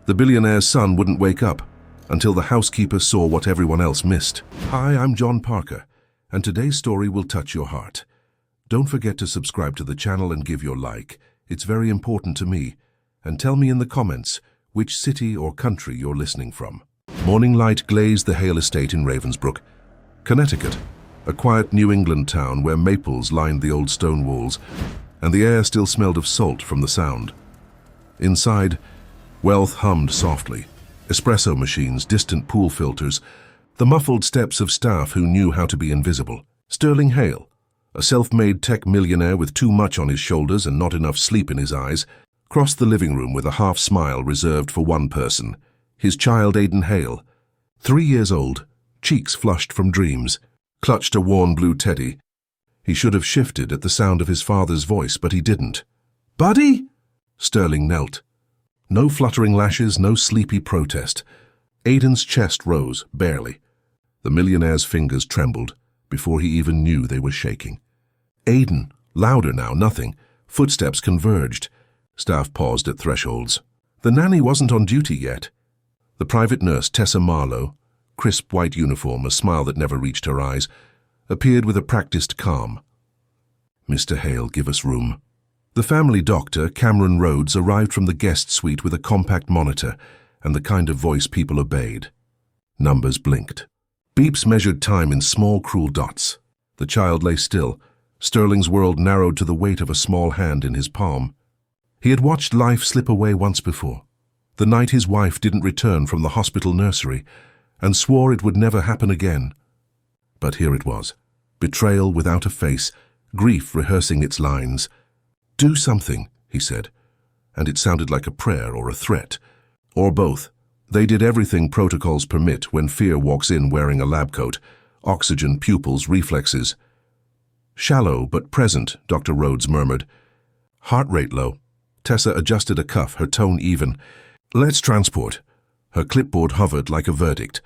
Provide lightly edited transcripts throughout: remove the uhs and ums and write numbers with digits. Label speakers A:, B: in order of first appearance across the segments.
A: The billionaire's son wouldn't wake up until the housekeeper saw what everyone else missed. Hi, I'm John Parker, and today's story will touch your heart. Don't forget to subscribe to the channel and give your like. It's very important to me. And tell me in the comments which city or country you're listening from. Morning light glazed the Hale estate in Ravensbrook, Connecticut, a quiet New England town where maples lined the old stone walls, and the air still smelled of salt from the sound. Inside, wealth hummed softly. Espresso machines, distant pool filters, the muffled steps of staff who knew how to be invisible. Sterling Hale, a self-made tech millionaire with too much on his shoulders and not enough sleep in his eyes, crossed the living room with a half-smile reserved for one person, his child Aidan Hale. 3 years old, cheeks flushed from dreams, clutched a worn blue teddy. He should have shifted at the sound of his father's voice, but he didn't. "Buddy?" Sterling knelt. No fluttering lashes, no sleepy protest. Aidan's chest rose, barely. The millionaire's fingers trembled before he even knew they were shaking. Aidan, louder now, nothing. Footsteps converged. Staff paused at thresholds. The nanny wasn't on duty yet. The private nurse, Tessa Marlowe, crisp white uniform, a smile that never reached her eyes, appeared with a practiced calm. "Mr. Hale, give us room." The family doctor, Cameron Rhodes, arrived from the guest suite with a compact monitor and the kind of voice people obeyed. Numbers blinked. Beeps measured time in small, cruel dots. The child lay still. Sterling's world narrowed to the weight of a small hand in his palm. He had watched life slip away once before, the night his wife didn't return from the hospital nursery, and swore it would never happen again. But here it was, betrayal without a face, grief rehearsing its lines. "Do something," he said, and it sounded like a prayer or a threat, or both. They did everything protocols permit when fear walks in wearing a lab coat, oxygen, pupils, reflexes. "Shallow but present," Dr. Rhodes murmured. Heart rate low. Tessa adjusted a cuff, her tone even. "Let's transport." Her clipboard hovered like a verdict.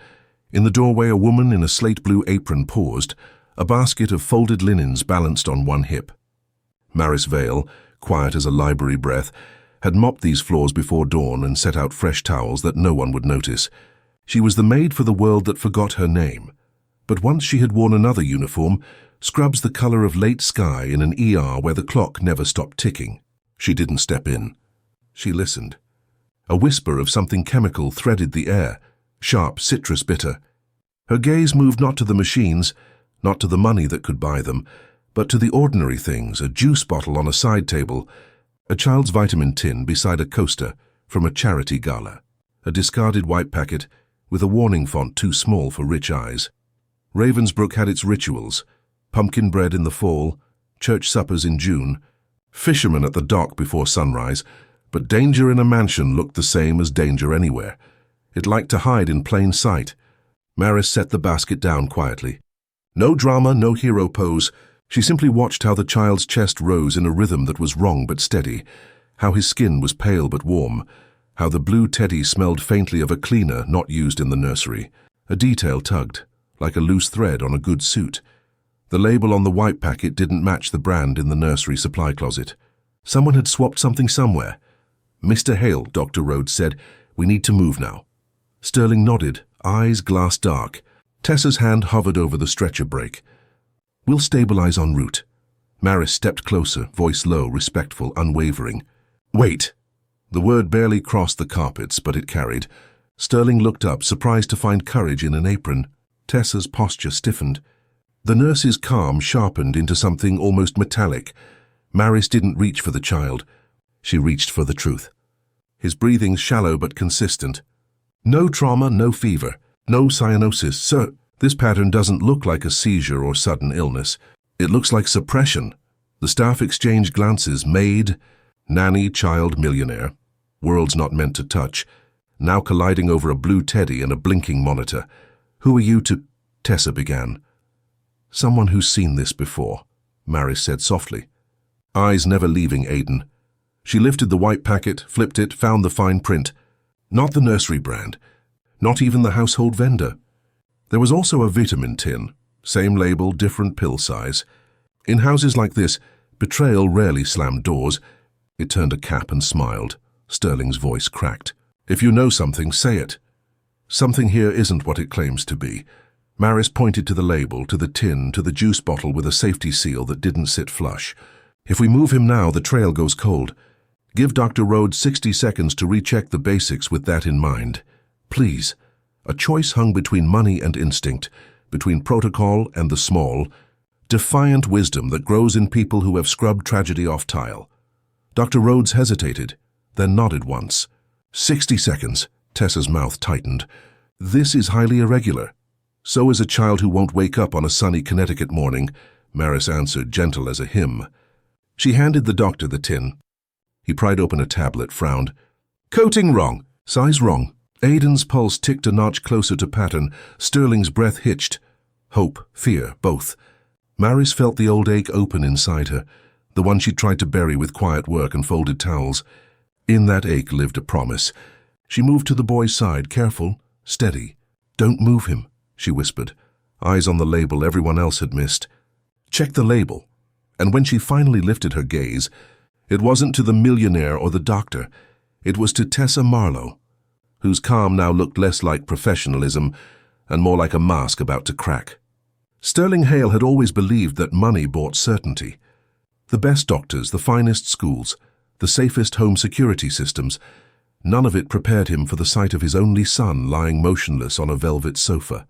A: In the doorway, a woman in a slate-blue apron paused, a basket of folded linens balanced on one hip. Maris Vale, quiet as a library breath, had mopped these floors before dawn and set out fresh towels that no one would notice. She was the maid for the world that forgot her name. But once she had worn another uniform, scrubs the color of late sky in an ER where the clock never stopped ticking. She didn't step in. She listened. A whisper of something chemical threaded the air, sharp, citrus bitter. Her gaze moved not to the machines, not to the money that could buy them, but to the ordinary things, a juice bottle on a side table, a child's vitamin tin beside a coaster from a charity gala, a discarded white packet with a warning font too small for rich eyes. Ravensbrook had its rituals, pumpkin bread in the fall, church suppers in June, fishermen at the dock before sunrise, but danger in a mansion looked the same as danger anywhere. It liked to hide in plain sight. Maris set the basket down quietly. No drama, no hero pose. She simply watched how the child's chest rose in a rhythm that was wrong but steady, how his skin was pale but warm, how the blue teddy smelled faintly of a cleaner not used in the nursery. A detail tugged, like a loose thread on a good suit. The label on the white packet didn't match the brand in the nursery supply closet. Someone had swapped something somewhere. "Mr. Hale," Dr. Rhodes said, "we need to move now." Sterling nodded, eyes glass dark. Tessa's hand hovered over the stretcher brake. "We'll stabilize en route." Maris stepped closer, voice low, respectful, unwavering. "Wait." The word barely crossed the carpets, but it carried. Sterling looked up, surprised to find courage in an apron. Tessa's posture stiffened. The nurse's calm sharpened into something almost metallic. Maris didn't reach for the child. She reached for the truth. His breathing shallow but consistent. "No trauma, no fever, no cyanosis, sir. This pattern doesn't look like a seizure or sudden illness. It looks like suppression." The staff exchanged glances. Maid, nanny, child, millionaire. Worlds not meant to touch, now colliding over a blue teddy and a blinking monitor. "Who are you to—" Tessa began. "Someone who's seen this before," Maris said softly, eyes never leaving Aidan. She lifted the white packet, flipped it, found the fine print. Not the nursery brand, not even the household vendor. There was also a vitamin tin, same label, different pill size. In houses like this, betrayal rarely slammed doors. It turned a cap and smiled. Sterling's voice cracked. If you know something, say it. Something here isn't what it claims to be. Maris pointed to the label, to the tin, to the juice bottle with a safety seal that didn't sit flush. If we move him now, the trail goes cold. Give Dr. Rhodes 60 seconds to recheck the basics with that in mind. Please. A choice hung between money and instinct, between protocol and the small, defiant wisdom that grows in people who have scrubbed tragedy off tile. Dr. Rhodes hesitated, then nodded once. 60 seconds. Tessa's mouth tightened. This is highly irregular. So is a child who won't wake up on a sunny Connecticut morning, Maris answered, gentle as a hymn. She handed the doctor the tin. He pried open a tablet, frowned. Coating wrong. Size wrong. Aiden's pulse ticked a notch closer to pattern. Sterling's breath hitched. Hope, fear, both. Maris felt the old ache open inside her, the one she'd tried to bury with quiet work and folded towels. In that ache lived a promise. She moved to the boy's side, careful, steady. Don't move him, she whispered, eyes on the label everyone else had missed. Check the label. And when she finally lifted her gaze, it wasn't to the millionaire or the doctor. It was to Tessa Marlowe, whose calm now looked less like professionalism and more like a mask about to crack. Sterling Hale had always believed that money bought certainty. The best doctors, the finest schools, the safest home security systems, none of it prepared him for the sight of his only son lying motionless on a velvet sofa.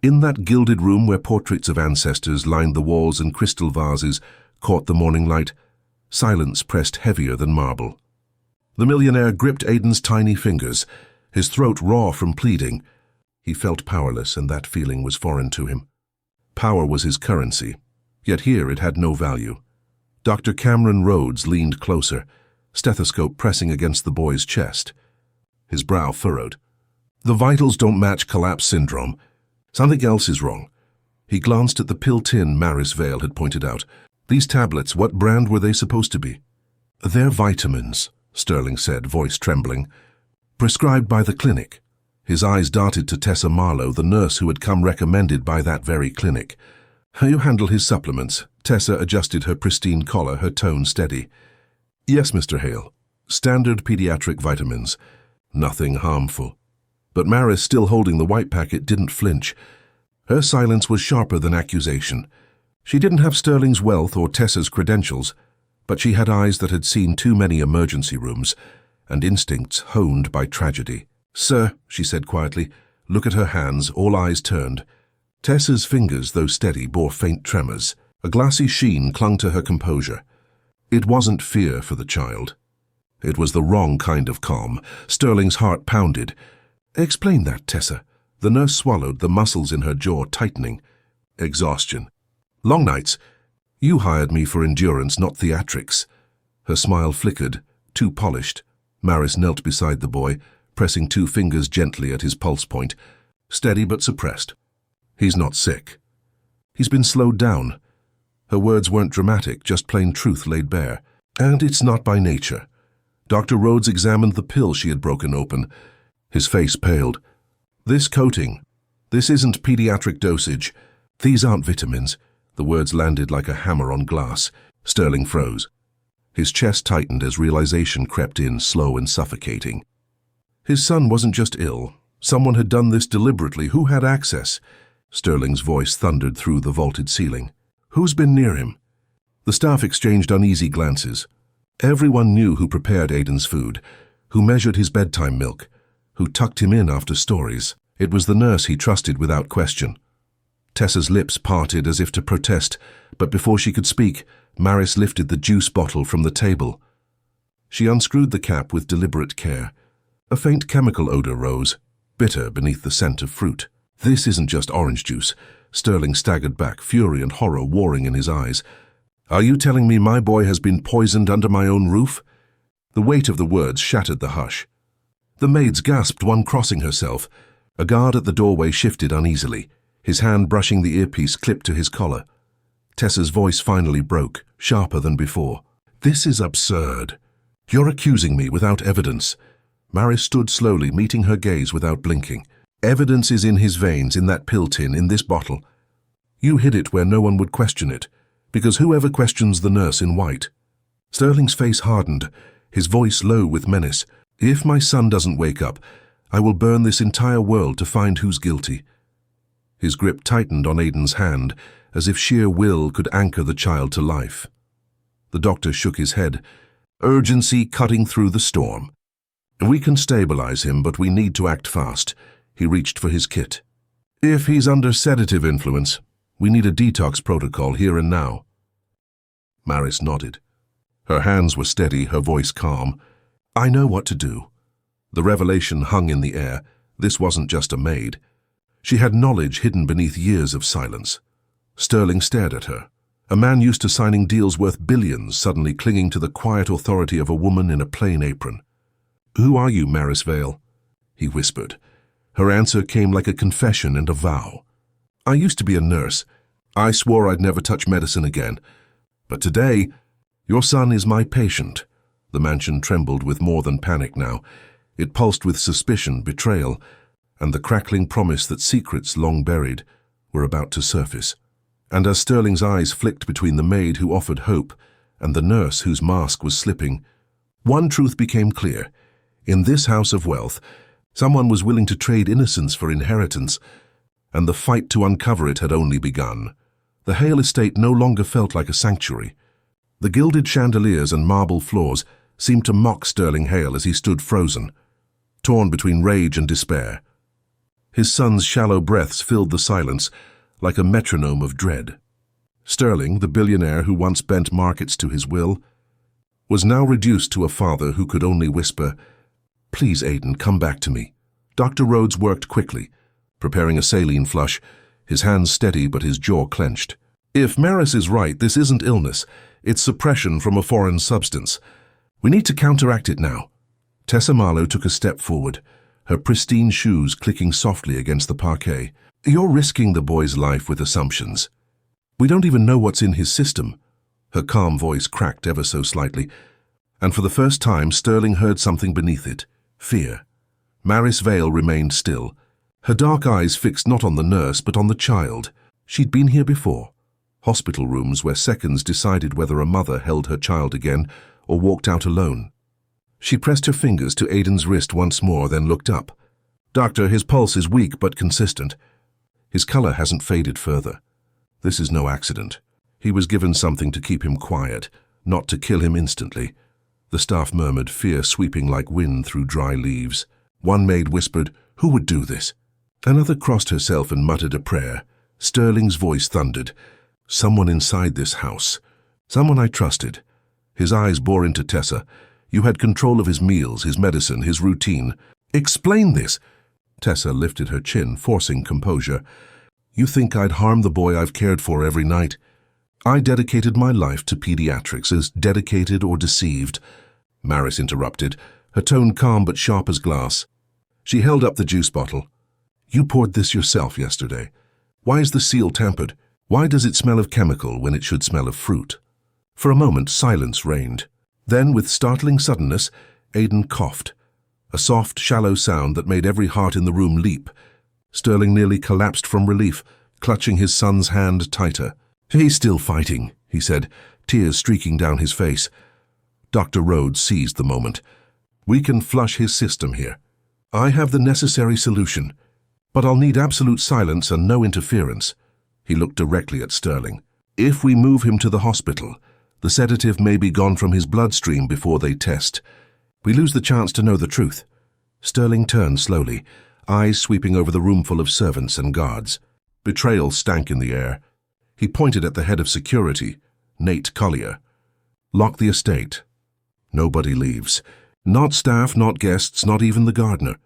A: In that gilded room where portraits of ancestors lined the walls and crystal vases caught the morning light, silence pressed heavier than marble. The millionaire gripped Aiden's tiny fingers, his throat raw from pleading. He felt powerless, and that feeling was foreign to him. Power was his currency, yet here it had no value. Dr. Cameron Rhodes leaned closer, stethoscope pressing against the boy's chest. His brow furrowed. The vitals don't match collapse syndrome. Something else is wrong. He glanced at the pill tin Maris Vale had pointed out. These tablets, what brand were they supposed to be? They're vitamins, Sterling said, voice trembling. Prescribed by the clinic. His eyes darted to Tessa Marlowe, the nurse who had come recommended by that very clinic. You handle his supplements. Tessa adjusted her pristine collar, her tone steady. Yes, Mr. Hale. Standard pediatric vitamins. Nothing harmful. But Maris, still holding the white packet, didn't flinch. Her silence was sharper than accusation. She didn't have Sterling's wealth or Tessa's credentials, but she had eyes that had seen too many emergency rooms, and instincts honed by tragedy. Sir, she said quietly, look at her hands, all eyes turned. Tessa's fingers, though steady, bore faint tremors. A glassy sheen clung to her composure. It wasn't fear for the child. It was the wrong kind of calm. Sterling's heart pounded. Explain that, Tessa. The nurse swallowed, the muscles in her jaw tightening. Exhaustion. Long nights. You hired me for endurance, not theatrics. Her smile flickered, too polished. Maris knelt beside the boy, pressing 2 fingers gently at his pulse point, steady but suppressed. He's not sick. He's been slowed down. Her words weren't dramatic, just plain truth laid bare. And it's not by nature. Dr. Rhodes examined the pill she had broken open. His face paled. This coating. This isn't pediatric dosage. These aren't vitamins. The words landed like a hammer on glass. Sterling froze. His chest tightened as realization crept in, slow and suffocating. His son wasn't just ill. Someone had done this deliberately. Who had access? Sterling's voice thundered through the vaulted ceiling. Who's been near him? The staff exchanged uneasy glances. Everyone knew who prepared Aiden's food, who measured his bedtime milk, who tucked him in after stories. It was the nurse he trusted without question. Tessa's lips parted as if to protest, but before she could speak, Maris lifted the juice bottle from the table. She unscrewed the cap with deliberate care. A faint chemical odor rose, bitter beneath the scent of fruit. This isn't just orange juice. Sterling staggered back, fury and horror warring in his eyes. Are you telling me my boy has been poisoned under my own roof? The weight of the words shattered the hush. The maids gasped, one crossing herself. A guard at the doorway shifted uneasily, his hand brushing the earpiece clipped to his collar. Tessa's voice finally broke, sharper than before. This is absurd. You're accusing me without evidence. Maris stood slowly, meeting her gaze without blinking. Evidence is in his veins, in that pill tin, in this bottle. You hid it where no one would question it, because whoever questions the nurse in white? Sterling's face hardened, his voice low with menace. If my son doesn't wake up, I will burn this entire world to find who's guilty. His grip tightened on Aidan's hand, as if sheer will could anchor the child to life. The doctor shook his head, urgency cutting through the storm. We can stabilize him, but we need to act fast. He reached for his kit. If he's under sedative influence, we need a detox protocol here and now. Maris nodded. Her hands were steady, her voice calm. I know what to do. The revelation hung in the air. This wasn't just a maid. She had knowledge hidden beneath years of silence. Sterling stared at her. A man used to signing deals worth billions suddenly clinging to the quiet authority of a woman in a plain apron. Who are you, Maris Vale? He whispered. Her answer came like a confession and a vow. I used to be a nurse. I swore I'd never touch medicine again. But today, your son is my patient. The mansion trembled with more than panic now. It pulsed with suspicion, betrayal, and the crackling promise that secrets long buried were about to surface. And as Sterling's eyes flicked between the maid who offered hope and the nurse whose mask was slipping, one truth became clear. In this house of wealth, someone was willing to trade innocence for inheritance, and the fight to uncover it had only begun. The Hale estate no longer felt like a sanctuary. The gilded chandeliers and marble floors seemed to mock Sterling Hale as he stood frozen, torn between rage and despair. His son's shallow breaths filled the silence like a metronome of dread. Sterling, the billionaire who once bent markets to his will, was now reduced to a father who could only whisper, Please, Aidan, come back to me. Dr. Rhodes worked quickly, preparing a saline flush, his hands steady but his jaw clenched. If Maris is right, this isn't illness. It's suppression from a foreign substance. We need to counteract it now. Tessa Marlowe took a step forward, her pristine shoes clicking softly against the parquet. You're risking the boy's life with assumptions. We don't even know what's in his system. Her calm voice cracked ever so slightly, and for the first time Sterling heard something beneath it. Fear. Maris Vale remained still, her dark eyes fixed not on the nurse but on the child. She'd been here before. Hospital rooms where seconds decided whether a mother held her child again or walked out alone. She pressed her fingers to Aidan's wrist once more, then looked up. Doctor, his pulse is weak but consistent. His color hasn't faded further. This is no accident. He was given something to keep him quiet, not to kill him instantly. The staff murmured, fear sweeping like wind through dry leaves. One maid whispered, Who would do this? Another crossed herself and muttered a prayer. Sterling's voice thundered. Someone inside this house. Someone I trusted. His eyes bore into Tessa. You had control of his meals, his medicine, his routine. Explain this. Tessa lifted her chin, forcing composure. You think I'd harm the boy I've cared for every night? I dedicated my life to pediatrics, as dedicated or deceived. Maris interrupted, her tone calm but sharp as glass. She held up the juice bottle. You poured this yourself yesterday. Why is the seal tampered? Why does it smell of chemical when it should smell of fruit? For a moment, silence reigned. Then, with startling suddenness, Aidan coughed. A soft, shallow sound that made every heart in the room leap. Sterling nearly collapsed from relief, clutching his son's hand tighter. He's still fighting, he said, tears streaking down his face. Dr. Rhodes seized the moment. We can flush his system here. I have the necessary solution, but I'll need absolute silence and no interference. He looked directly at Sterling. If we move him to the hospital, the sedative may be gone from his bloodstream before they test. We lose the chance to know the truth. Sterling turned slowly, eyes sweeping over the roomful of servants and guards. Betrayal stank in the air. He pointed at the head of security, Nate Collier. Lock the estate. Nobody leaves. Not staff, not guests, not even the gardener.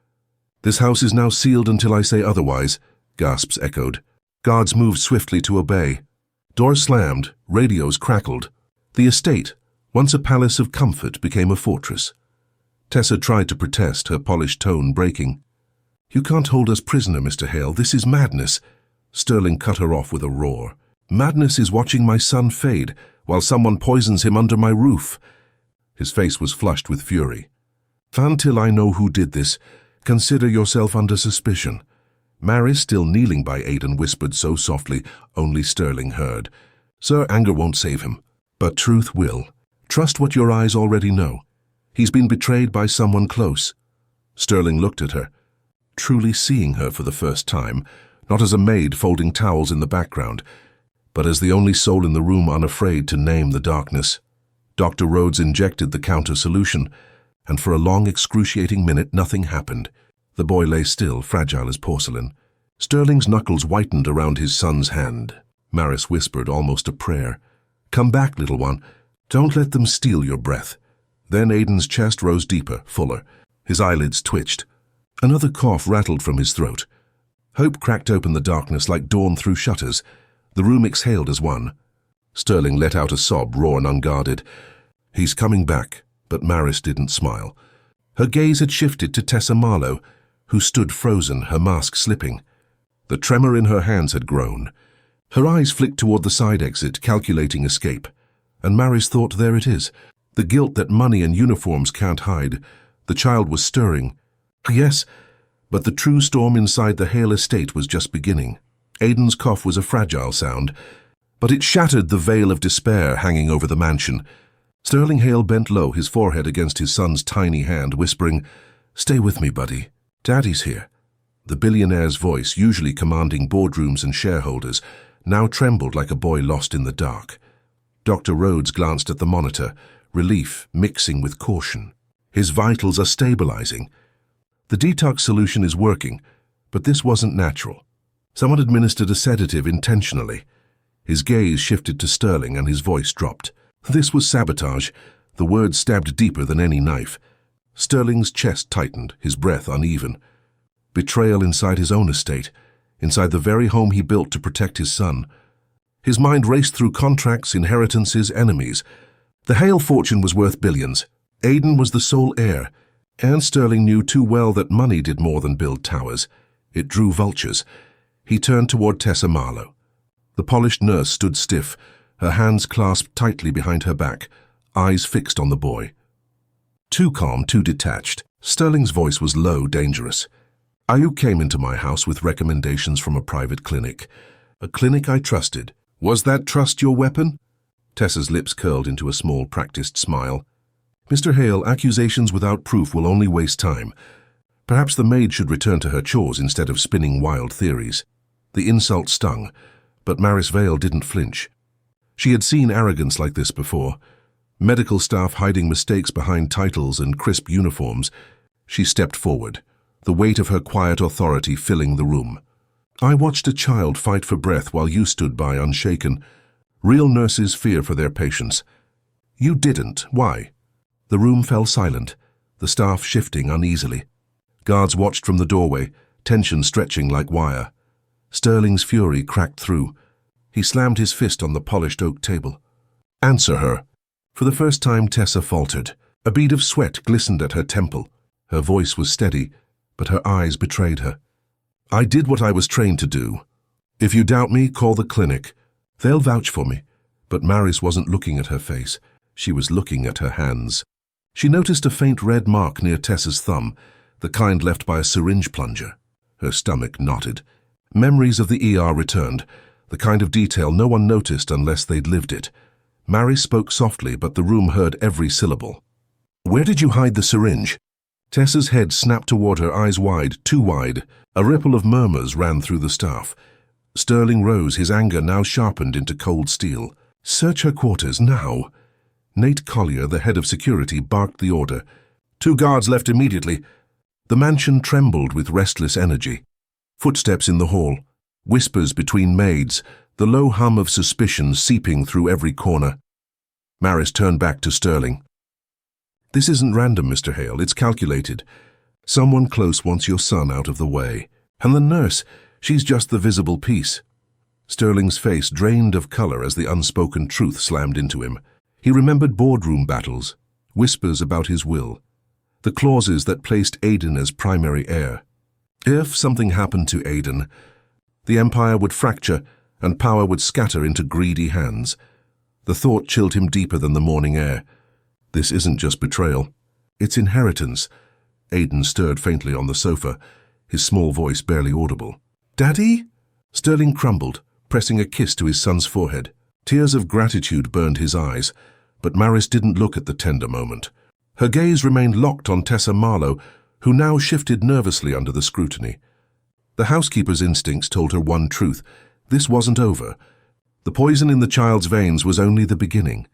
A: This house is now sealed until I say otherwise, gasps echoed. Guards moved swiftly to obey. Doors slammed, radios crackled. The estate, once a palace of comfort, became a fortress. Tessa tried to protest, her polished tone breaking. You can't hold us prisoner, Mr. Hale. This is madness. Sterling cut her off with a roar. Madness is watching my son fade while someone poisons him under my roof. His face was flushed with fury. Until I know who did this, consider yourself under suspicion. Maris, still kneeling by Aidan, whispered so softly only Sterling heard. Sir, anger won't save him, but truth will. Trust what your eyes already know. He's been betrayed by someone close. Sterling looked at her, truly seeing her for the first time, not as a maid folding towels in the background, but as the only soul in the room unafraid to name the darkness. Dr. Rhodes injected the counter-solution, and for a long, excruciating minute nothing happened. The boy lay still, fragile as porcelain. Sterling's knuckles whitened around his son's hand. Maris whispered, almost a prayer, "Come back, little one. Don't let them steal your breath." Then Aiden's chest rose deeper, fuller. His eyelids twitched. Another cough rattled from his throat. Hope cracked open the darkness like dawn through shutters. The room exhaled as one. Sterling let out a sob, raw and unguarded. "He's coming back," but Maris didn't smile. Her gaze had shifted to Tessa Marlowe, who stood frozen, her mask slipping. The tremor in her hands had grown. Her eyes flicked toward the side exit, calculating escape. And Maris thought, there it is. The guilt that money and uniforms can't hide. The child was stirring. Yes, but the true storm inside the Hale estate was just beginning. Aiden's cough was a fragile sound, but it shattered the veil of despair hanging over the mansion. Sterling Hale bent low, his forehead against his son's tiny hand, whispering, "Stay with me, buddy. Daddy's here." The billionaire's voice, usually commanding boardrooms and shareholders, now trembled like a boy lost in the dark. Dr. Rhodes glanced at the monitor, relief mixing with caution. "His vitals are stabilizing. The detox solution is working, but this wasn't natural. Someone administered a sedative intentionally." His gaze shifted to Sterling and his voice dropped. This was sabotage. The words stabbed deeper than any knife. Sterling's chest tightened, his breath uneven. Betrayal inside his own estate, inside the very home he built to protect his son. His mind raced through contracts, inheritances, enemies. The Hale fortune was worth billions. Aiden was the sole heir, and Sterling knew too well that money did more than build towers. It drew vultures. He turned toward Tessa Marlowe. The polished nurse stood stiff, her hands clasped tightly behind her back, eyes fixed on the boy. Too calm, too detached. Sterling's voice was low, dangerous. "You came into my house with recommendations from a private clinic. A clinic I trusted. Was that trust your weapon?" Tessa's lips curled into a small, practiced smile. "Mr. Hale, accusations without proof will only waste time. Perhaps the maid should return to her chores instead of spinning wild theories." The insult stung, but Maris Vale didn't flinch. She had seen arrogance like this before. Medical staff hiding mistakes behind titles and crisp uniforms. She stepped forward, the weight of her quiet authority filling the room. "I watched a child fight for breath while you stood by unshaken. Real nurses fear for their patients. You didn't. Why?" The room fell silent, the staff shifting uneasily. Guards watched from the doorway, tension stretching like wire. Sterling's fury cracked through. He slammed his fist on the polished oak table. "Answer her." For the first time, Tessa faltered. A bead of sweat glistened at her temple. Her voice was steady, but her eyes betrayed her. "I did what I was trained to do. If you doubt me, call the clinic. They'll vouch for me." But Maris wasn't looking at her face. She was looking at her hands. She noticed a faint red mark near Tessa's thumb, the kind left by a syringe plunger. Her stomach knotted. Memories of the ER returned, the kind of detail no one noticed unless they'd lived it. Maris spoke softly, but the room heard every syllable. "Where did you hide the syringe?" Tessa's head snapped toward her, eyes wide, too wide. A ripple of murmurs ran through the staff. Sterling rose, his anger now sharpened into cold steel. "Search her quarters, now." Nate Collier, the head of security, barked the order. 2 guards left immediately. The mansion trembled with restless energy. Footsteps in the hall, whispers between maids, the low hum of suspicion seeping through every corner. Maris turned back to Sterling. "This isn't random, Mr. Hale. It's calculated. Someone close wants your son out of the way. And the nurse, she's just the visible piece." Sterling's face drained of color as the unspoken truth slammed into him. He remembered boardroom battles, whispers about his will, the clauses that placed Aiden as primary heir. If something happened to Aiden, the empire would fracture and power would scatter into greedy hands. The thought chilled him deeper than the morning air. This isn't just betrayal. It's inheritance. Aiden stirred faintly on the sofa, his small voice barely audible. "Daddy?" Sterling crumbled, pressing a kiss to his son's forehead. Tears of gratitude burned his eyes, but Maris didn't look at the tender moment. Her gaze remained locked on Tessa Marlowe, who now shifted nervously under the scrutiny. The housekeeper's instincts told her one truth: this wasn't over. The poison in the child's veins was only the beginning.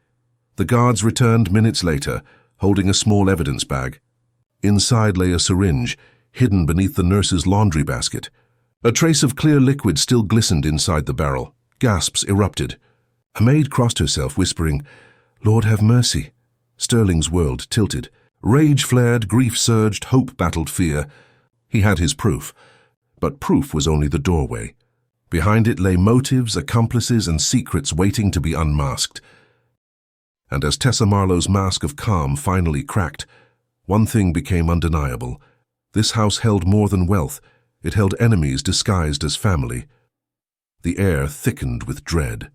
A: The guards returned minutes later, holding a small evidence bag. Inside lay a syringe, hidden beneath the nurse's laundry basket. A trace of clear liquid still glistened inside the barrel. Gasps erupted. A maid crossed herself, whispering, "Lord have mercy." Sterling's world tilted. Rage flared, grief surged, hope battled fear. He had his proof, but proof was only the doorway. Behind it lay motives, accomplices, and secrets waiting to be unmasked. And as Tessa Marlowe's mask of calm finally cracked, one thing became undeniable. This house held more than wealth. It held enemies disguised as family. The air thickened with dread.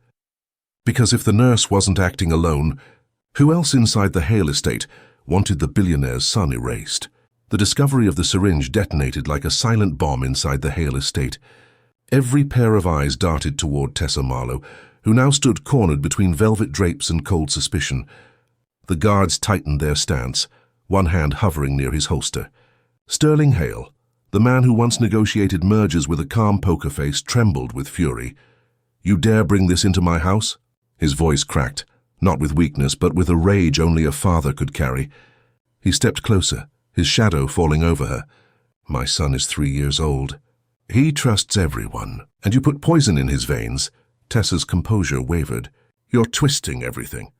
A: Because if the nurse wasn't acting alone, who else inside the Hale estate wanted the billionaire's son erased? The discovery of the syringe detonated like a silent bomb inside the Hale estate. Every pair of eyes darted toward Tessa Marlowe, who now stood cornered between velvet drapes and cold suspicion. The guards tightened their stance, one hand hovering near his holster. Sterling Hale, the man who once negotiated mergers with a calm poker face, trembled with fury. "You dare bring this into my house?" His voice cracked, not with weakness, but with a rage only a father could carry. He stepped closer, his shadow falling over her. "My son is 3 years old. He trusts everyone, and you put poison in his veins." Tessa's composure wavered. "You're twisting everything.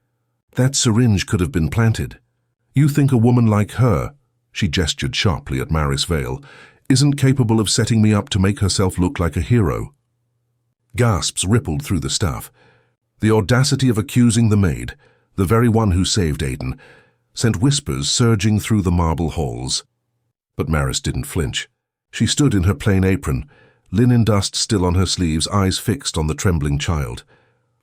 A: That syringe could have been planted. You think a woman like her," she gestured sharply at Maris Vale, "isn't capable of setting me up to make herself look like a hero?" Gasps rippled through the staff. The audacity of accusing the maid, the very one who saved Aiden, sent whispers surging through the marble halls. But Maris didn't flinch. She stood in her plain apron, linen dust still on her sleeves, eyes fixed on the trembling child.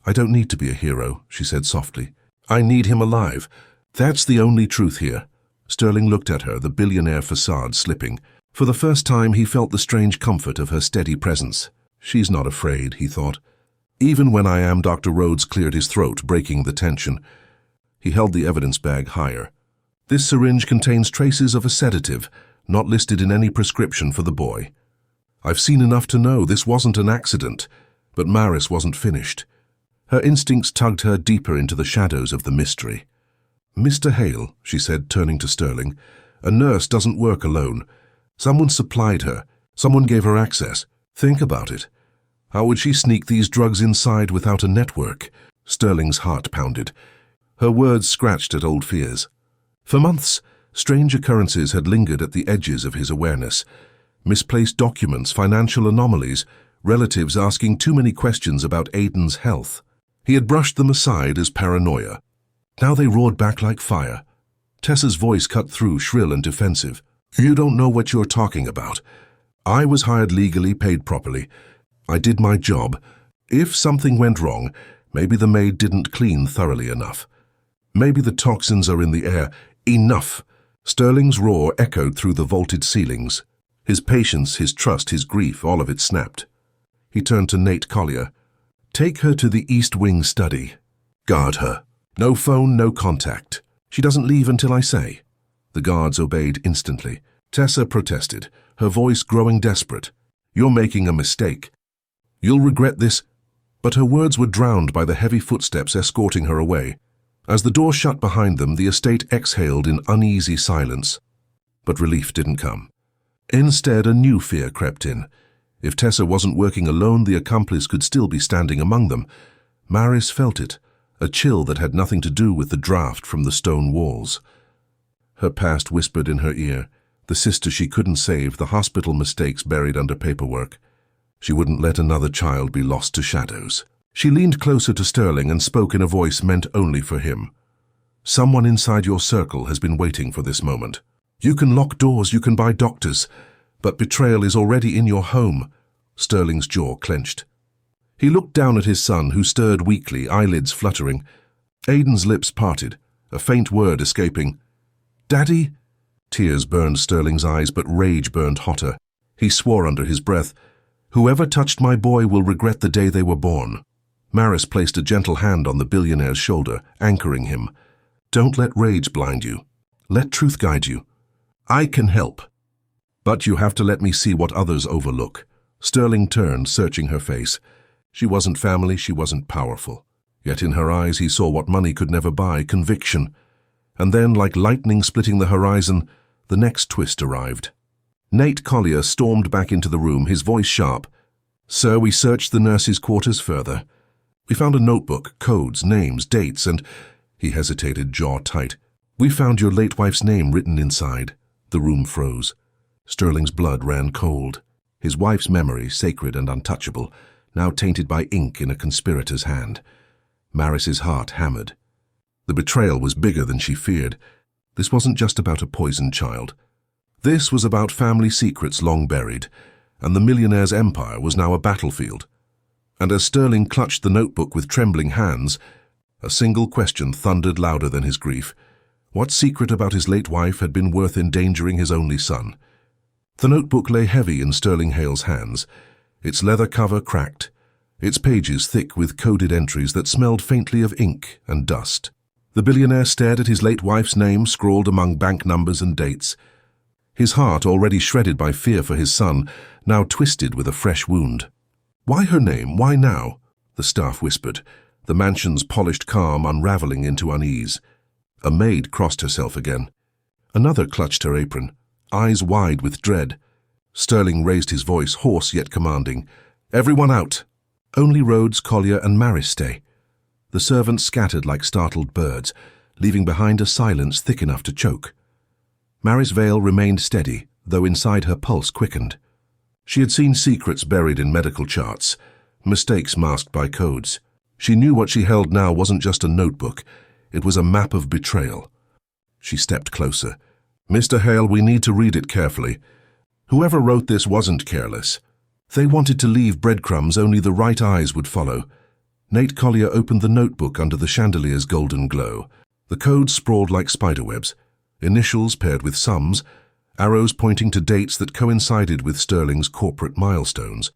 A: "I don't need to be a hero," she said softly. "I need him alive. That's the only truth here." Sterling looked at her, the billionaire facade slipping. For the first time he felt the strange comfort of her steady presence. She's not afraid, he thought. "Even when I am," Dr. Rhodes cleared his throat, breaking the tension. He held the evidence bag higher. "This syringe contains traces of a sedative, not listed in any prescription for the boy. I've seen enough to know this wasn't an accident." But Maris wasn't finished. Her instincts tugged her deeper into the shadows of the mystery. "Mr. Hale," she said, turning to Sterling, "a nurse doesn't work alone. Someone supplied her. Someone gave her access. Think about it. How would she sneak these drugs inside without a network?" Sterling's heart pounded. Her words scratched at old fears. For months, strange occurrences had lingered at the edges of his awareness. Misplaced documents, financial anomalies, relatives asking too many questions about Aiden's health. He had brushed them aside as paranoia. Now they roared back like fire. Tessa's voice cut through, shrill and defensive. "You don't know what you're talking about. I was hired legally, paid properly. I did my job. If something went wrong, maybe the maid didn't clean thoroughly enough. Maybe the toxins are in the air. Enough!" Sterling's roar echoed through the vaulted ceilings. His patience, his trust, his grief, all of it snapped. He turned to Nate Collier. "Take her to the East Wing study. Guard her. No phone, no contact. She doesn't leave until I say." The guards obeyed instantly. Tessa protested, her voice growing desperate. "You're making a mistake. You'll regret this." But her words were drowned by the heavy footsteps escorting her away. As the door shut behind them, the estate exhaled in uneasy silence. But relief didn't come. Instead, a new fear crept in. If Tessa wasn't working alone, the accomplice could still be standing among them. Maris felt it, a chill that had nothing to do with the draft from the stone walls. Her past whispered in her ear, the sister she couldn't save, the hospital mistakes buried under paperwork. She wouldn't let another child be lost to shadows. She leaned closer to Sterling and spoke in a voice meant only for him. "Someone inside your circle has been waiting for this moment. You can lock doors, you can buy doctors, but betrayal is already in your home." Sterling's jaw clenched. He looked down at his son, who stirred weakly, eyelids fluttering. Aiden's lips parted, a faint word escaping. "Daddy?" Tears burned Sterling's eyes, but rage burned hotter. He swore under his breath, "Whoever touched my boy will regret the day they were born." Maris placed a gentle hand on the billionaire's shoulder, anchoring him. "Don't let rage blind you. Let truth guide you. I can help. But you have to let me see what others overlook. Sterling turned, searching her face. She wasn't family, she wasn't powerful. Yet in her eyes he saw what money could never buy, conviction. And then, like lightning splitting the horizon, the next twist arrived. Nate Collier stormed back into the room, his voice sharp. Sir, we searched the nurses' quarters further. We found a notebook, codes, names, dates, and— He hesitated, jaw tight. We found your late wife's name written inside. The room froze. Sterling's blood ran cold. His wife's memory, sacred and untouchable, now tainted by ink in a conspirator's hand. Maris's heart hammered. The betrayal was bigger than she feared. This wasn't just about a poisoned child. This was about family secrets long buried, and the Millionaire's empire was now a battlefield. And as Sterling clutched the notebook with trembling hands, a single question thundered louder than his grief. What secret about his late wife had been worth endangering his only son? The notebook lay heavy in Sterling Hale's hands, its leather cover cracked, its pages thick with coded entries that smelled faintly of ink and dust. The billionaire stared at his late wife's name scrawled among bank numbers and dates. His heart, already shredded by fear for his son, now twisted with a fresh wound. Why her name? Why now? The staff whispered, the mansion's polished calm unraveling into unease. A maid crossed herself again. Another clutched her apron, eyes wide with dread. Sterling raised his voice, hoarse yet commanding. Everyone out! Only Rhodes, Collier, and Maris stay. The servants scattered like startled birds, leaving behind a silence thick enough to choke. Maris Vale remained steady, though inside her pulse quickened. She had seen secrets buried in medical charts, mistakes masked by codes. She knew what she held now wasn't just a notebook, it was a map of betrayal. She stepped closer. Mr. Hale, we need to read it carefully. Whoever wrote this wasn't careless. They wanted to leave breadcrumbs only the right eyes would follow. Nate Collier opened the notebook under the chandelier's golden glow. The codes sprawled like spiderwebs, initials paired with sums, arrows pointing to dates that coincided with Sterling's corporate milestones.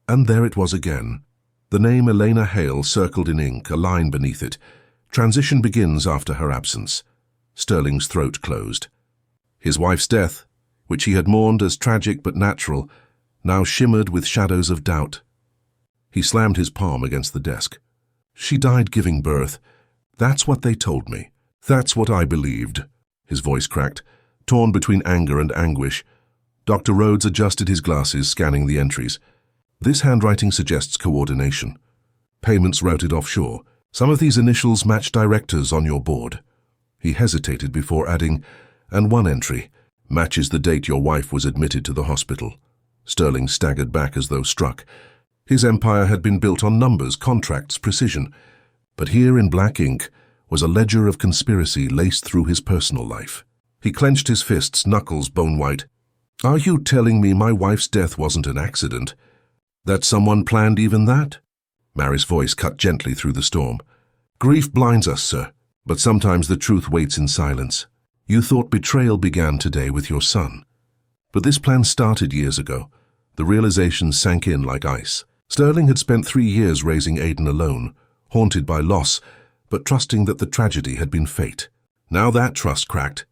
A: And there it was again. The name Elena Hale circled in ink, a line beneath it. Transition begins after her absence. Sterling's throat closed. His wife's death, which he had mourned as tragic but natural, now shimmered with shadows of doubt. He slammed his palm against the desk. She died giving birth. That's what they told me. That's what I believed. His voice cracked, torn between anger and anguish. Dr. Rhodes adjusted his glasses, scanning the entries. This handwriting suggests coordination. Payments routed offshore. Some of these initials match directors on your board. He hesitated before adding, and one entry matches the date your wife was admitted to the hospital. Sterling staggered back as though struck. His empire had been built on numbers, contracts, precision. But here in black ink was a ledger of conspiracy laced through his personal life. He clenched his fists, knuckles bone-white. Are you telling me my wife's death wasn't an accident? That someone planned even that? Mary's voice cut gently through the storm. Grief blinds us, sir, but sometimes the truth waits in silence. You thought betrayal began today with your son. But this plan started years ago. The realization sank in like ice. Sterling had spent 3 years raising Aiden alone, haunted by loss, but trusting that the tragedy had been fate. Now that trust cracked.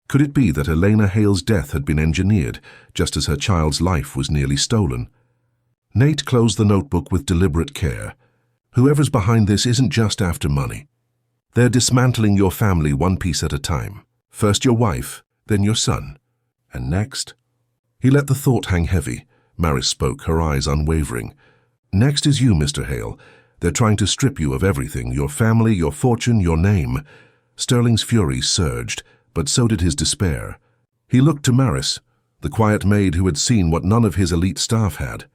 A: Could it be that Elena Hale's death had been engineered, just as her child's life was nearly stolen? Nate closed the notebook with deliberate care. Whoever's behind this isn't just after money. They're dismantling your family one piece at a time. First your wife, then your son. And next? He let the thought hang heavy. Maris spoke, her eyes unwavering. Next is you, Mr. Hale. They're trying to strip you of everything, your family, your fortune, your name. Sterling's fury surged, but so did his despair. He looked to Maris, the quiet maid who had seen what none of his elite staff had.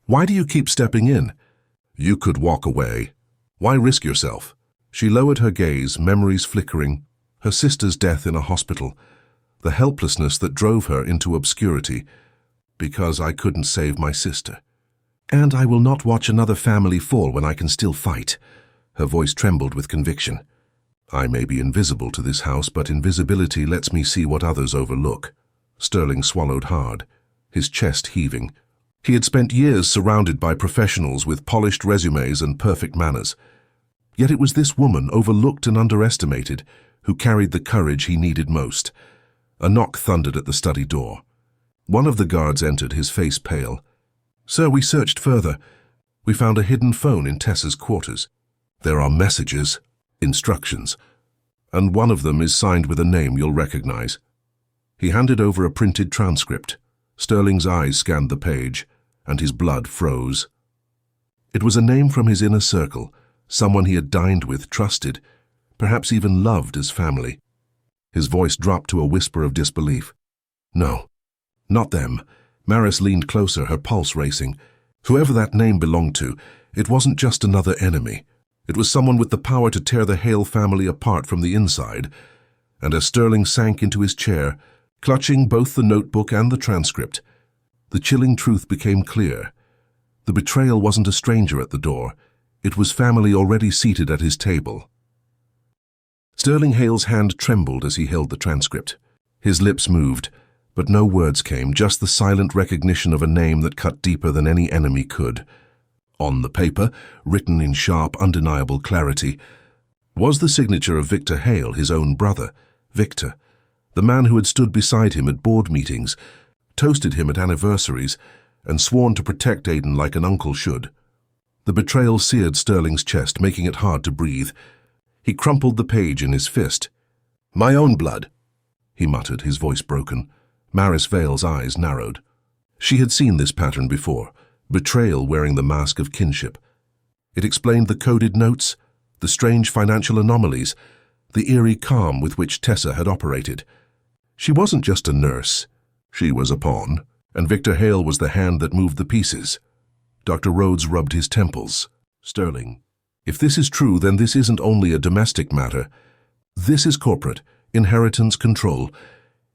A: Why do you keep stepping in? You could walk away. Why risk yourself? She lowered her gaze, memories flickering, her sister's death in a hospital, the helplessness that drove her into obscurity. Because I couldn't save my sister. And I will not watch another family fall when I can still fight. Her voice trembled with conviction. I may be invisible to this house, but invisibility lets me see what others overlook. Sterling swallowed hard, his chest heaving. He had spent years surrounded by professionals with polished resumes and perfect manners. Yet it was this woman, overlooked and underestimated, who carried the courage he needed most. A knock thundered at the study door. One of the guards entered, his face pale. "Sir, we searched further. We found a hidden phone in Tessa's quarters. There are messages, instructions, and one of them is signed with a name you'll recognize." He handed over a printed transcript. Sterling's eyes scanned the page, and his blood froze. It was a name from his inner circle, someone he had dined with, trusted, perhaps even loved as family. His voice dropped to a whisper of disbelief. "No, not them." Maris leaned closer, her pulse racing. Whoever that name belonged to, it wasn't just another enemy. It was someone with the power to tear the Hale family apart from the inside. And as Sterling sank into his chair, clutching both the notebook and the transcript, the chilling truth became clear. The betrayal wasn't a stranger at the door. It was family already seated at his table. Sterling Hale's hand trembled as he held the transcript. His lips moved, but no words came, just the silent recognition of a name that cut deeper than any enemy could. On the paper, written in sharp, undeniable clarity, was the signature of Victor Hale, his own brother. Victor, the man who had stood beside him at board meetings, toasted him at anniversaries, and sworn to protect Aiden like an uncle should. The betrayal seared Sterling's chest, making it hard to breathe. He crumpled the page in his fist. "My own blood," he muttered, his voice broken. Maris Vale's eyes narrowed. She had seen this pattern before, betrayal wearing the mask of kinship. It explained the coded notes, the strange financial anomalies, the eerie calm with which Tessa had operated. She wasn't just a nurse. She was a pawn, and Victor Hale was the hand that moved the pieces. Dr. Rhodes rubbed his temples. "Sterling, if this is true, then this isn't only a domestic matter. This is corporate, inheritance control.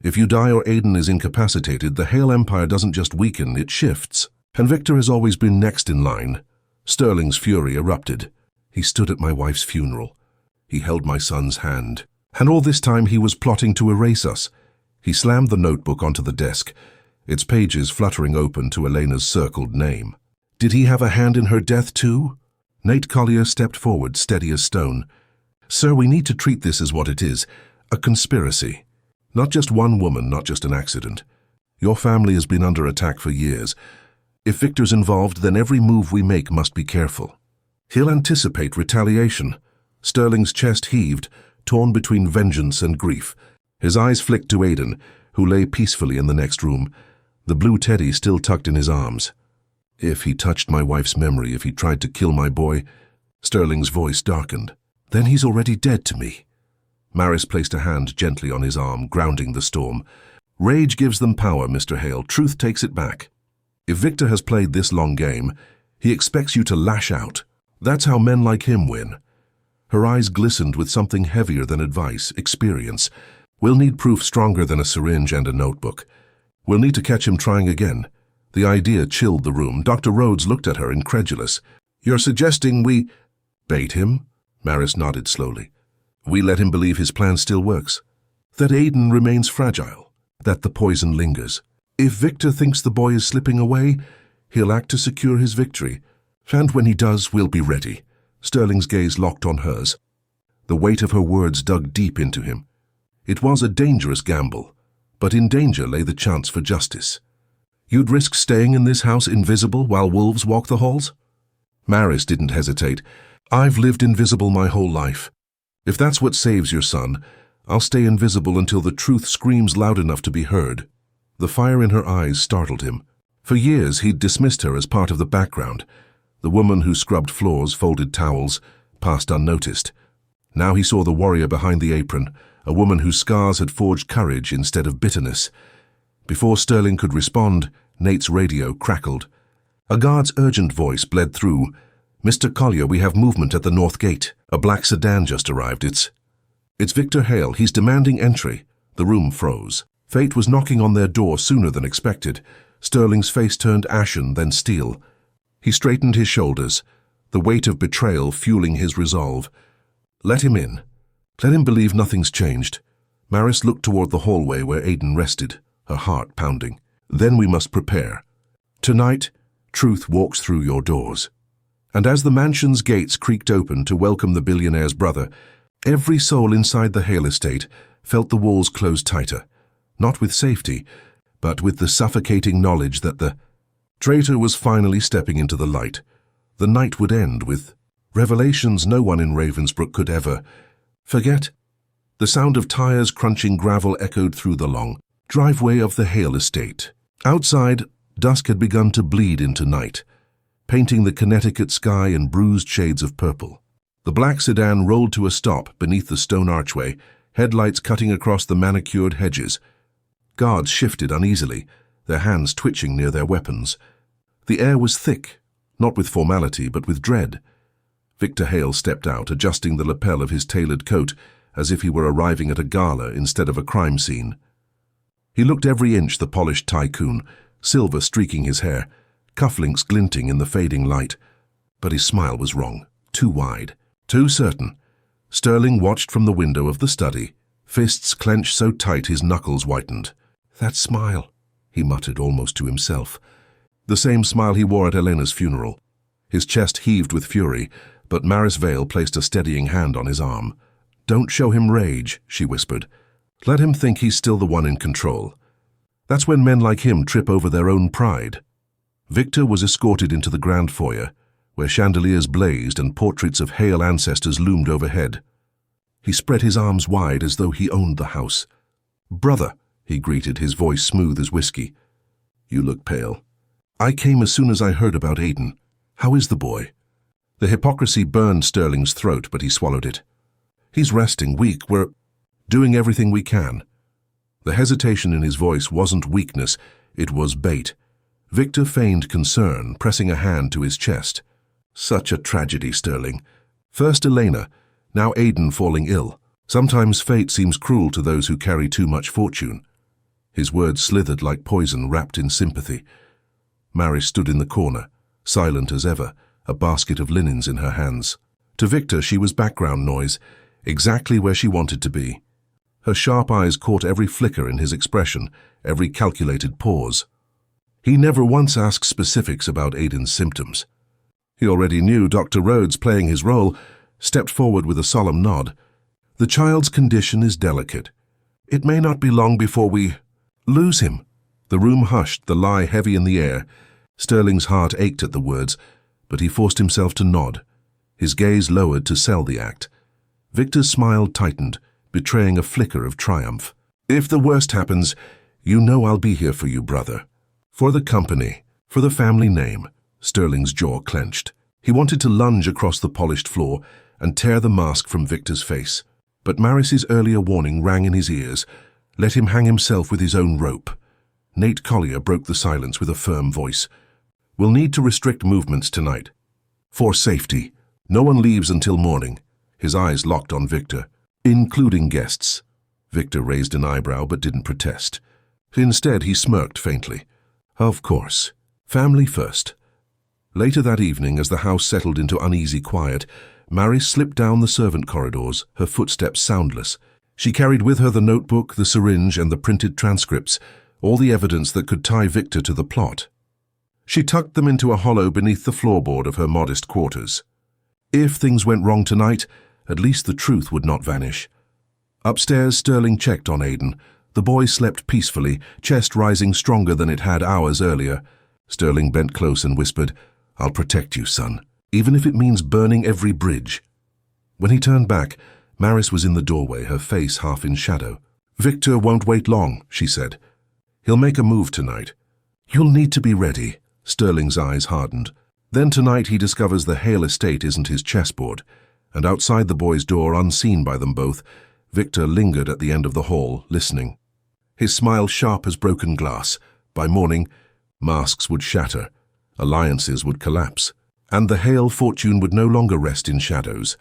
A: If you die or Aiden is incapacitated, the Hale Empire doesn't just weaken, it shifts. And Victor has always been next in line." Sterling's fury erupted. "He stood at my wife's funeral. He held my son's hand. And all this time he was plotting to erase us." He slammed the notebook onto the desk, its pages fluttering open to Elena's circled name. "Did he have a hand in her death too?" Nate Collier stepped forward, steady as stone. "Sir, we need to treat this as what it is, a conspiracy. Not just one woman, not just an accident. Your family has been under attack for years. If Victor's involved, then every move we make must be careful. He'll anticipate retaliation." Sterling's chest heaved, torn between vengeance and grief. His eyes flicked to Aiden, who lay peacefully in the next room, the blue teddy still tucked in his arms. "If he touched my wife's memory, if he tried to kill my boy," Sterling's voice darkened, "then he's already dead to me." Maris placed a hand gently on his arm, grounding the storm. "Rage gives them power, Mr. Hale. Truth takes it back. If Victor has played this long game, he expects you to lash out. That's how men like him win." Her eyes glistened with something heavier than advice, experience. "We'll need proof stronger than a syringe and a notebook. We'll need to catch him trying again." The idea chilled the room. Dr. Rhodes looked at her, incredulous. "You're suggesting we—" "Bait him?" Maris nodded slowly. "We let him believe his plan still works. That Aiden remains fragile. That the poison lingers. If Victor thinks the boy is slipping away, he'll act to secure his victory. And when he does, we'll be ready." Sterling's gaze locked on hers. The weight of her words dug deep into him. It was a dangerous gamble, but in danger lay the chance for justice. "You'd risk staying in this house invisible while wolves walk the halls?" Maris didn't hesitate. "I've lived invisible my whole life. If that's what saves your son, I'll stay invisible until the truth screams loud enough to be heard." The fire in her eyes startled him. For years he'd dismissed her as part of the background, the woman who scrubbed floors, folded towels, passed unnoticed. Now he saw the warrior behind the apron, a woman whose scars had forged courage instead of bitterness. Before Sterling could respond, Nate's radio crackled. A guard's urgent voice bled through. "Mr. Collier, we have movement at the north gate. A black sedan just arrived. It's Victor Hale. He's demanding entry." The room froze. Fate was knocking on their door sooner than expected. Sterling's face turned ashen, then steel. He straightened his shoulders, the weight of betrayal fueling his resolve. "Let him in. Let him believe nothing's changed." Maris looked toward the hallway where Aiden rested, her heart pounding. "Then we must prepare. Tonight, truth walks through your doors." And as the mansion's gates creaked open to welcome the billionaire's brother, Every soul inside the Hale estate felt the walls close tighter, not with safety, but with the suffocating knowledge that the traitor was finally stepping into the light. The night would end with revelations no one in Ravensbrook could ever forget. The sound of tires crunching gravel echoed through the long driveway of the Hale estate. Outside, dusk had begun to bleed into night, painting the Connecticut sky in bruised shades of purple. The black sedan rolled to a stop beneath the stone archway, headlights cutting across the manicured hedges. Guards shifted uneasily, their hands twitching near their weapons. The air was thick, not with formality but with dread. Victor Hale stepped out, adjusting the lapel of his tailored coat as if he were arriving at a gala instead of a crime scene. He looked every inch the polished tycoon, silver streaking his hair, cufflinks glinting in the fading light. But his smile was wrong, too wide, too certain. Sterling watched from the window of the study, fists clenched so tight his knuckles whitened. "That smile," he muttered almost to himself. The same smile he wore at Elena's funeral. His chest heaved with fury, but Maris Vale placed a steadying hand on his arm. "Don't show him rage," she whispered. "Let him think he's still the one in control. That's when men like him trip over their own pride." Victor was escorted into the grand foyer, where chandeliers blazed and portraits of Hale ancestors loomed overhead. He spread his arms wide as though he owned the house. "Brother," he greeted, his voice smooth as whiskey. "You look pale." "I came as soon as I heard about Aiden. How is the boy?" The hypocrisy burned Sterling's throat, but he swallowed it. "He's resting, weak. We're doing everything we can." The hesitation in his voice wasn't weakness, it was bait. Victor feigned concern, pressing a hand to his chest. "Such a tragedy, Sterling. First Elena, now Aiden falling ill. Sometimes fate seems cruel to those who carry too much fortune." His words slithered like poison wrapped in sympathy. Maris stood in the corner, silent as ever, a basket of linens in her hands. To Victor she was background noise, exactly where she wanted to be. Her sharp eyes caught every flicker in his expression, every calculated pause. He never once asked specifics about Aiden's symptoms. He already knew. Dr. Rhodes, playing his role, stepped forward with a solemn nod. "The child's condition is delicate. It may not be long before we lose him." The room hushed, the lie heavy in the air. Sterling's heart ached at the words, but he forced himself to nod. His gaze lowered to sell the act. Victor's smile tightened, betraying a flicker of triumph. "If the worst happens, you know I'll be here for you, brother. For the company, for the family name." Sterling's jaw clenched. He wanted to lunge across the polished floor and tear the mask from Victor's face. But Maris's earlier warning rang in his ears. Let him hang himself with his own rope. Nate Collier broke the silence with a firm voice. "We'll need to restrict movements tonight. For safety. No one leaves until morning." His eyes locked on Victor. "Including guests." Victor raised an eyebrow but didn't protest. Instead, he smirked faintly. "Of course. Family first." Later that evening, as the house settled into uneasy quiet, Maris slipped down the servant corridors, her footsteps soundless. She carried with her the notebook, the syringe, and the printed transcripts, all the evidence that could tie Victor to the plot. She tucked them into a hollow beneath the floorboard of her modest quarters. If things went wrong tonight, at least the truth would not vanish. Upstairs, Sterling checked on Aiden. The boy slept peacefully, chest rising stronger than it had hours earlier. Sterling bent close and whispered, "I'll protect you, son, even if it means burning every bridge." When he turned back, Maris was in the doorway, her face half in shadow. "Victor won't wait long," she said. "He'll make a move tonight. You'll need to be ready." Sterling's eyes hardened. Then tonight he discovers the Hale estate isn't his chessboard, and outside the boy's door, unseen by them both, Victor lingered at the end of the hall, listening. His smile sharp as broken glass. By morning, masks would shatter, alliances would collapse, and the Hale fortune would no longer rest in shadows,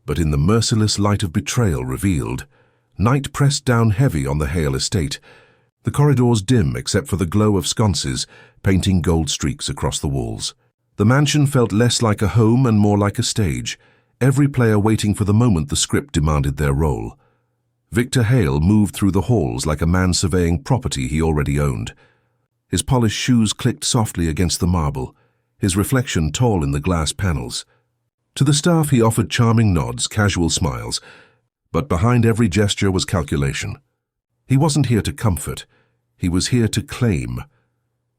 A: but in the merciless light of betrayal revealed. Night pressed down heavy on the Hale estate, the corridors dim except for the glow of sconces, painting gold streaks across the walls. The mansion felt less like a home and more like a stage, every player waiting for the moment the script demanded their role. Victor Hale moved through the halls like a man surveying property he already owned. His polished shoes clicked softly against the marble, his reflection tall in the glass panels. To the staff he offered charming nods, casual smiles, But behind every gesture was calculation. He wasn't here to comfort. He was here to claim.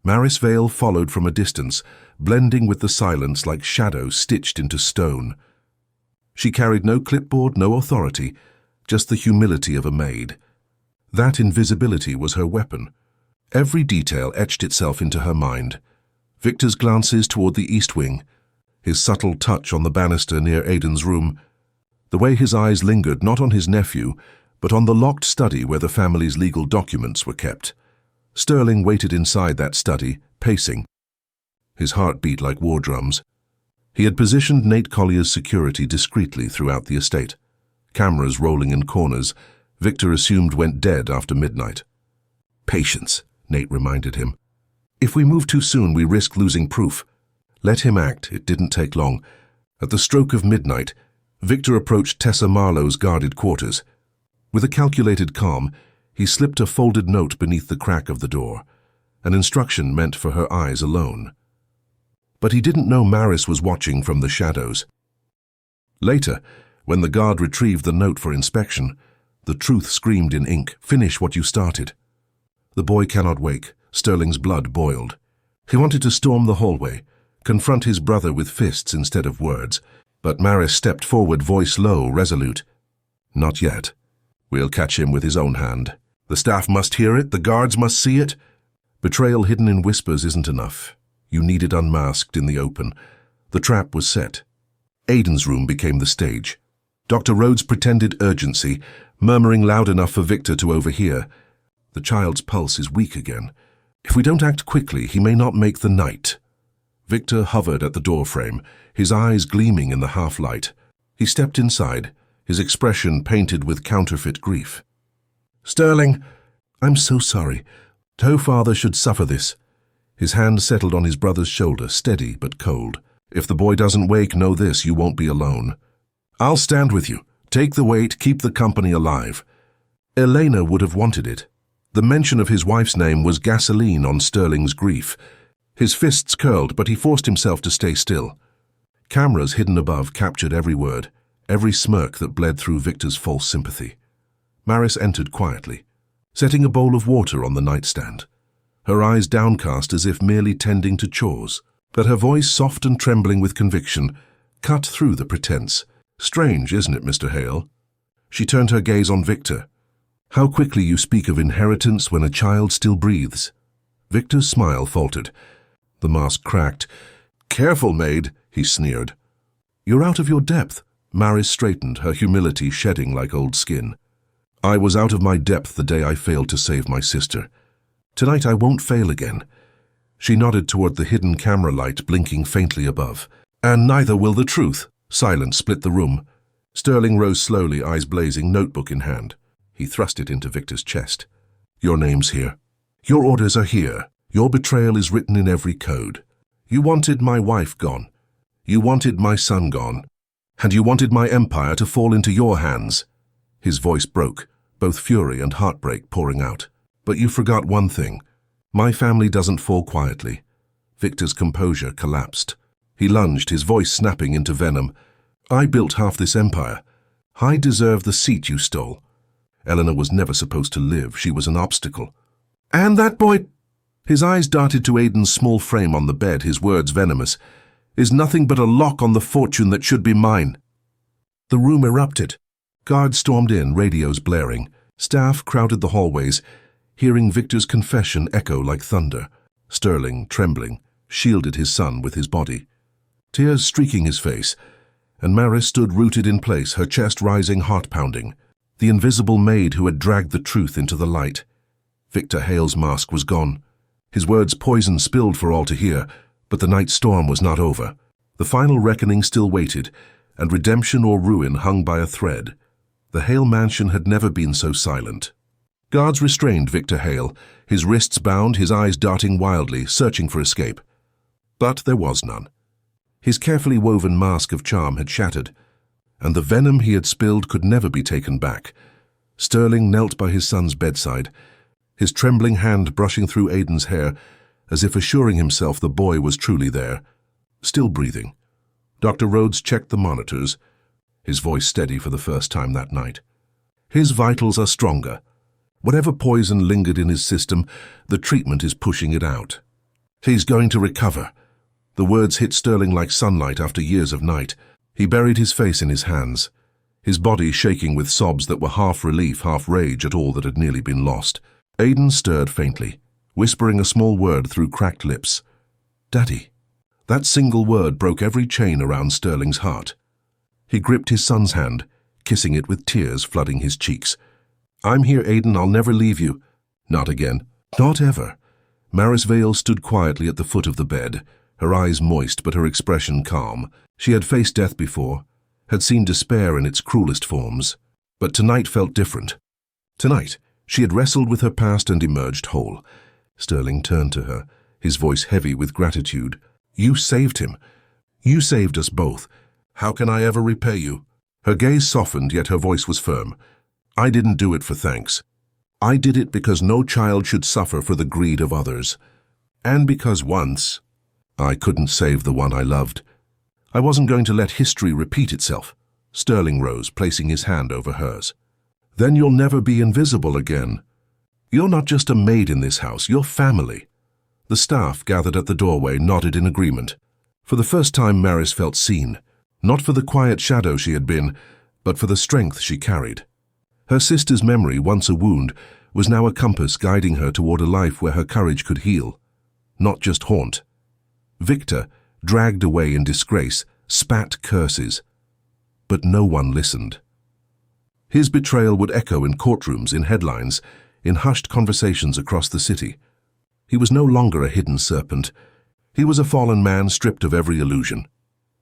A: Maris Vale followed from a distance, blending with the silence like shadows stitched into stone. She carried no clipboard, no authority, just the humility of a maid. That invisibility was her weapon. Every detail etched itself into her mind. Victor's glances toward the east wing, his subtle touch on the banister near Aidan's room, the way his eyes lingered not on his nephew, but on the locked study where the family's legal documents were kept. Sterling waited inside that study, pacing. His heart beat like war drums. He had positioned Nate Collier's security discreetly throughout the estate. Cameras rolling in corners, Victor assumed went dead after midnight. Patience, Nate reminded him. If we move too soon, we risk losing proof. Let him act. It didn't take long. At the stroke of midnight, Victor approached Tessa Marlowe's guarded quarters. With a calculated calm, he slipped a folded note beneath the crack of the door, an instruction meant for her eyes alone. But he didn't know Maris was watching from the shadows. Later, when the guard retrieved the note for inspection, the truth screamed in ink, "Finish what you started." The boy cannot wake. Sterling's blood boiled. He wanted to storm the hallway, confront his brother with fists instead of words, but Maris stepped forward, voice low, resolute. "Not yet. We'll catch him with his own hand. The staff must hear it, the guards must see it. Betrayal hidden in whispers isn't enough. You need it unmasked in the open." The trap was set. Aidan's room became the stage. Dr. Rhodes pretended urgency, murmuring loud enough for Victor to overhear. The child's pulse is weak again. If we don't act quickly, he may not make the night. Victor hovered at the doorframe, his eyes gleaming in the half-light. He stepped inside, his expression painted with counterfeit grief. "Sterling, I'm so sorry. No father should suffer this." His hand settled on his brother's shoulder, steady but cold. "If the boy doesn't wake, know this, you won't be alone. I'll stand with you. Take the weight, keep the company alive." Elena would have wanted it. The mention of his wife's name was gasoline on Sterling's grief. His fists curled, but he forced himself to stay still. Cameras hidden above captured every word, every smirk that bled through Victor's false sympathy. Maris entered quietly, setting a bowl of water on the nightstand, her eyes downcast as if merely tending to chores, but her voice, soft and trembling with conviction, cut through the pretense. "Strange, isn't it, Mr. Hale?" She turned her gaze on Victor. "How quickly you speak of inheritance when a child still breathes." Victor's smile faltered. The mask cracked. "Careful, Maid," he sneered. "You're out of your depth." Maris straightened, her humility shedding like old skin. "I was out of my depth the day I failed to save my sister. Tonight I won't fail again." She nodded toward the hidden camera light blinking faintly above. "And neither will the truth." Silence split the room. Sterling rose slowly, eyes blazing, notebook in hand. He thrust it into Victor's chest. "Your name's here. Your orders are here. Your betrayal is written in every code. You wanted my wife gone. You wanted my son gone. And you wanted my empire to fall into your hands." His voice broke, both fury and heartbreak pouring out. "But you forgot one thing. My family doesn't fall quietly." Victor's composure collapsed. He lunged, his voice snapping into venom. "I built half this empire. I deserve the seat you stole. Eleanor was never supposed to live. She was an obstacle. And that boy—" His eyes darted to Aidan's small frame on the bed, his words venomous. "Is nothing but a lock on the fortune that should be mine." The room erupted. Guards stormed in, radios blaring. Staff crowded the hallways, hearing Victor's confession echo like thunder. Sterling, trembling, shielded his son with his body, tears streaking his face, and Maris stood rooted in place, her chest rising, heart pounding. The invisible maid who had dragged the truth into the light. Victor Hale's mask was gone. His words poison spilled for all to hear, but the night storm was not over. The final reckoning still waited, and redemption or ruin hung by a thread. The Hale mansion had never been so silent. Guards restrained Victor Hale, his wrists bound, his eyes darting wildly, searching for escape. But there was none. His carefully woven mask of charm had shattered, and the venom he had spilled could never be taken back. Sterling knelt by his son's bedside, his trembling hand brushing through Aidan's hair, as if assuring himself the boy was truly there, still breathing. Dr. Rhodes checked the monitors, his voice steady for the first time that night. His vitals are stronger. Whatever poison lingered in his system, the treatment is pushing it out. He's going to recover. The words hit Sterling like sunlight after years of night. He buried his face in his hands, his body shaking with sobs that were half relief, half rage at all that had nearly been lost. Aidan stirred faintly, whispering a small word through cracked lips. "Daddy." That single word broke every chain around Sterling's heart. He gripped his son's hand, kissing it with tears flooding his cheeks. "I'm here, Aidan. I'll never leave you." "Not again." "Not ever." Maris Vale stood quietly at the foot of the bed, her eyes moist but her expression calm. She had faced death before, had seen despair in its cruelest forms, but tonight felt different. Tonight, she had wrestled with her past and emerged whole. Sterling turned to her, his voice heavy with gratitude. "You saved him. You saved us both. How can I ever repay you?" Her gaze softened, yet her voice was firm. "I didn't do it for thanks. I did it because no child should suffer for the greed of others. And because once, I couldn't save the one I loved. I wasn't going to let history repeat itself." Sterling rose, placing his hand over hers. "Then you'll never be invisible again. You're not just a maid in this house, you're family." The staff gathered at the doorway nodded in agreement. For the first time, Maris felt seen, not for the quiet shadow she had been, but for the strength she carried. Her sister's memory, once a wound, was now a compass guiding her toward a life where her courage could heal, not just haunt. Victor, dragged away in disgrace, spat curses, but no one listened. His betrayal would echo in courtrooms, in headlines, in hushed conversations across the city. He was no longer a hidden serpent. He was a fallen man stripped of every illusion.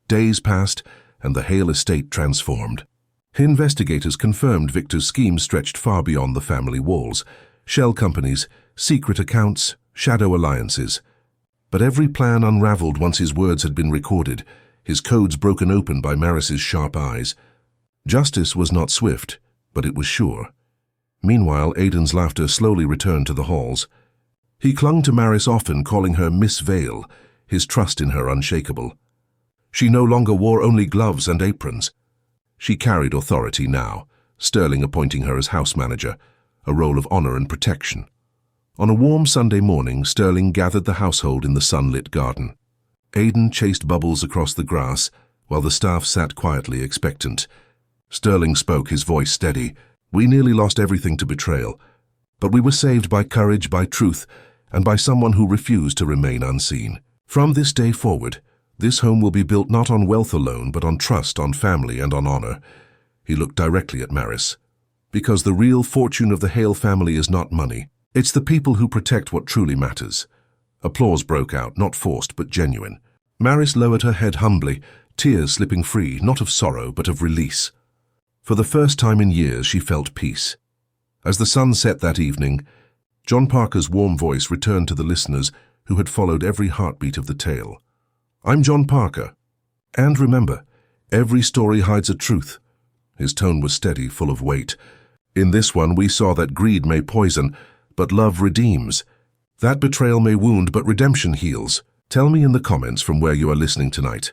A: Days passed, and the Hale estate transformed. Investigators confirmed Victor's scheme stretched far beyond the family walls. Shell companies, secret accounts, shadow alliances. But every plan unraveled once his words had been recorded, his codes broken open by Maris's sharp eyes. Justice was not swift, but it was sure. Meanwhile, Aidan's laughter slowly returned to the halls. He clung to Maris often, calling her Miss Vale, his trust in her unshakable. She no longer wore only gloves and aprons. She carried authority now, Sterling appointing her as house manager, a role of honor and protection. On a warm Sunday morning, Sterling gathered the household in the sunlit garden. Aidan chased bubbles across the grass, while the staff sat quietly expectant. Sterling spoke, his voice steady. "We nearly lost everything to betrayal, but we were saved by courage, by truth, and by someone who refused to remain unseen. From this day forward, this home will be built not on wealth alone, but on trust, on family, and on honor." He looked directly at Maris. "Because the real fortune of the Hale family is not money. It's the people who protect what truly matters." Applause broke out, not forced, but genuine. Maris lowered her head humbly, tears slipping free, not of sorrow, but of release. For the first time in years, she felt peace. As the sun set that evening, John Parker's warm voice returned to the listeners who had followed every heartbeat of the tale. "I'm John Parker. And remember, every story hides a truth." His tone was steady, full of weight. "In this one, we saw that greed may poison, but love redeems. That betrayal may wound, but redemption heals. Tell me in the comments from where you are listening tonight.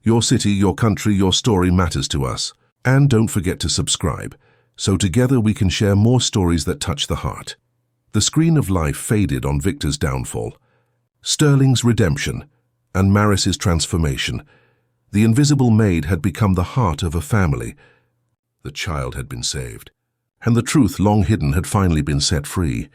A: Your city, your country, your story matters to us. And don't forget to subscribe, so together we can share more stories that touch the heart." The screen of life faded on Victor's downfall, Sterling's redemption, and Maris's transformation. The invisible maid had become the heart of a family. The child had been saved, and the truth long hidden had finally been set free.